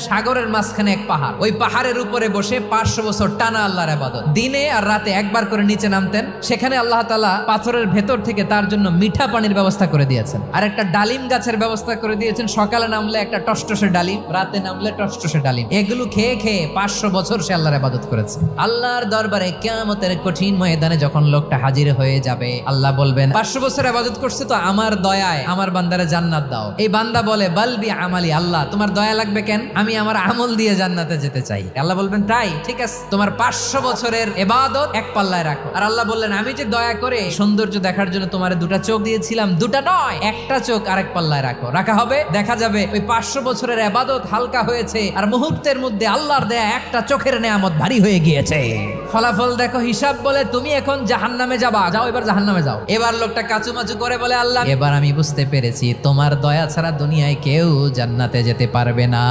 সাগরের মাঝখানে এক পাহাড়, ওই পাহাড়ের উপরে বসে 500 বছর টানা আল্লাহর ইবাদত। দিনে আর রাতে একবার করে নিচে নামতেন। সেখানে আল্লাহ তাআলা পাথরের ভেতর থেকে তার জন্য মিঠা পানির ব্যবস্থা করে দিয়েছেন, আর একটা ডালিম গাছের ব্যবস্থা করে দিয়েছেন। সকালে নামলে একটা টসটসে ডালিম, রাতে নামলে টসটসে ডালিম। এগুলো খেয়ে খেয়ে 500 বছর সে আল্লাহর ইবাদত করেছে। আল্লাহর দরবারে কিয়ামতের কঠিন ময়দানে যখন লোকটা হাজির হয়ে যাবে, আল্লাহ বলবেন 500 বছর ইবাদত করছে তো আমার দয়ায় আমার বান্দারে জান্নাত দাও। এই বান্দা বলে বালবি আমালি, আল্লাহ তোমার দয়া লাগবে কেন, আমি আমার আমল দিয়ে জান্নাতে যেতে চাই। আল্লাহ বলবেন তাই, ঠিক আছে, তোমার 500 বছরের ইবাদত এক পাল্লায় রাখো। আর আল্লাহ বললেন আমি যে দয়া করে সৌন্দর্য দেখার জন্য তোমার দুটা চোখ দিয়েছিলাম, দুটা নয় একটা চোখ আরেক পাল্লায় রাখো। রাখা হবে, দেখা যাবে ওই 500 বছরের ইবাদত হালকা হয়েছে আর মুহূর্তের মধ্যে আল্লাহর দেয়া একটা চোখের নেয়ামত ভারী হয়ে গিয়েছে। ফলাফল দেখো, হিসাব বলে তুমি এখন জাহান্নামে যাবা, যাও এবার জাহান্নামে যাও। এবার লোকটা কাচুমাচু করে বলে আল্লাহ এবার আমি বুঝতে পেরেছি তোমার দয়া ছাড়া দুনিয়ায় কেউ জান্নাতে যেতে পারবে না।